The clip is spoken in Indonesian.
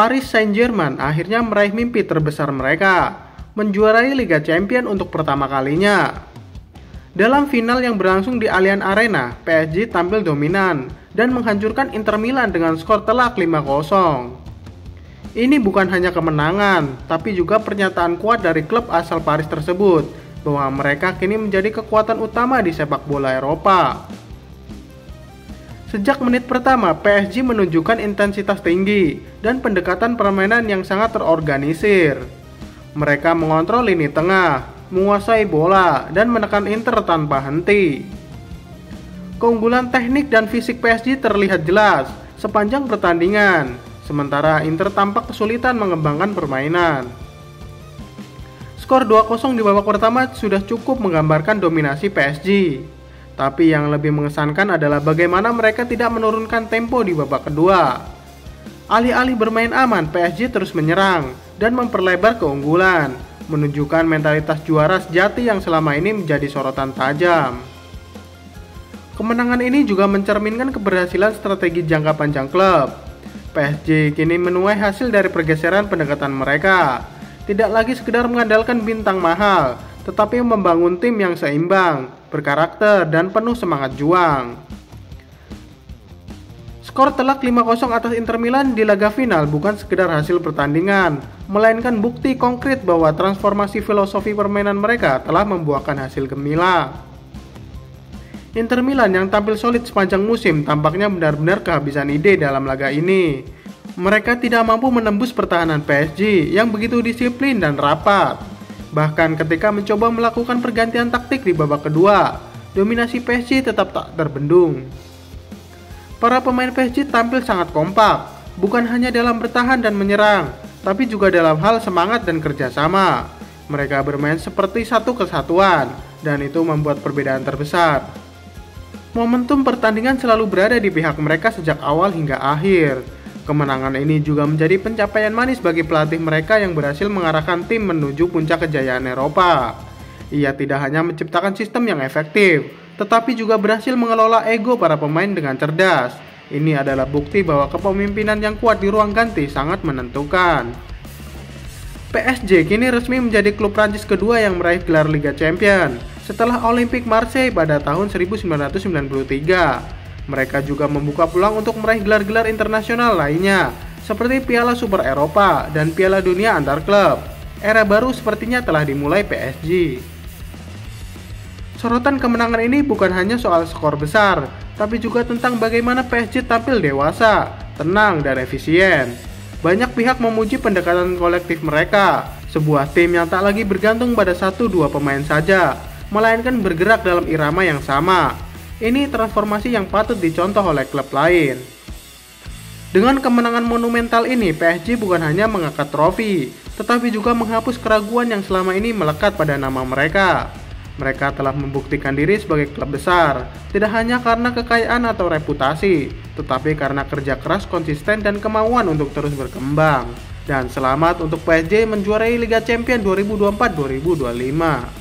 Paris Saint-Germain akhirnya meraih mimpi terbesar mereka, menjuarai Liga Champions untuk pertama kalinya. Dalam final yang berlangsung di Allianz Arena, PSG tampil dominan dan menghancurkan Inter Milan dengan skor telak 5-0. Ini bukan hanya kemenangan, tapi juga pernyataan kuat dari klub asal Paris tersebut bahwa mereka kini menjadi kekuatan utama di sepak bola Eropa. Sejak menit pertama, PSG menunjukkan intensitas tinggi dan pendekatan permainan yang sangat terorganisir. Mereka mengontrol lini tengah, menguasai bola, dan menekan Inter tanpa henti. Keunggulan teknik dan fisik PSG terlihat jelas sepanjang pertandingan, sementara Inter tampak kesulitan mengembangkan permainan. Skor 2-0 di babak pertama sudah cukup menggambarkan dominasi PSG. Tapi yang lebih mengesankan adalah bagaimana mereka tidak menurunkan tempo di babak kedua. Alih-alih bermain aman, PSG terus menyerang dan memperlebar keunggulan, menunjukkan mentalitas juara sejati yang selama ini menjadi sorotan tajam. Kemenangan ini juga mencerminkan keberhasilan strategi jangka panjang klub. PSG kini menuai hasil dari pergeseran pendekatan mereka. Tidak lagi sekedar mengandalkan bintang mahal, tetapi membangun tim yang seimbang, berkarakter, dan penuh semangat juang. Skor telak 5-0 atas Inter Milan di laga final bukan sekedar hasil pertandingan, melainkan bukti konkret bahwa transformasi filosofi permainan mereka telah membuahkan hasil gemilang. Inter Milan yang tampil solid sepanjang musim tampaknya benar-benar kehabisan ide dalam laga ini. Mereka tidak mampu menembus pertahanan PSG yang begitu disiplin dan rapat. Bahkan ketika mencoba melakukan pergantian taktik di babak kedua, dominasi PSG tetap tak terbendung. Para pemain PSG tampil sangat kompak, bukan hanya dalam bertahan dan menyerang, tapi juga dalam hal semangat dan kerjasama. Mereka bermain seperti satu kesatuan, dan itu membuat perbedaan terbesar. Momentum pertandingan selalu berada di pihak mereka sejak awal hingga akhir. Kemenangan ini juga menjadi pencapaian manis bagi pelatih mereka yang berhasil mengarahkan tim menuju puncak kejayaan Eropa. Ia tidak hanya menciptakan sistem yang efektif, tetapi juga berhasil mengelola ego para pemain dengan cerdas. Ini adalah bukti bahwa kepemimpinan yang kuat di ruang ganti sangat menentukan. PSG kini resmi menjadi klub Prancis kedua yang meraih gelar Liga Champions setelah Olympique Marseille pada tahun 1993. Mereka juga membuka peluang untuk meraih gelar-gelar internasional lainnya, seperti Piala Super Eropa dan Piala Dunia antar klub. Era baru sepertinya telah dimulai PSG. Sorotan kemenangan ini bukan hanya soal skor besar, tapi juga tentang bagaimana PSG tampil dewasa, tenang, dan efisien. Banyak pihak memuji pendekatan kolektif mereka, sebuah tim yang tak lagi bergantung pada 1-2 pemain saja, melainkan bergerak dalam irama yang sama. Ini transformasi yang patut dicontoh oleh klub lain. Dengan kemenangan monumental ini, PSG bukan hanya mengangkat trofi, tetapi juga menghapus keraguan yang selama ini melekat pada nama mereka. Mereka telah membuktikan diri sebagai klub besar, tidak hanya karena kekayaan atau reputasi, tetapi karena kerja keras, konsisten, dan kemauan untuk terus berkembang. Dan selamat untuk PSG menjuarai Liga Champions 2024-2025.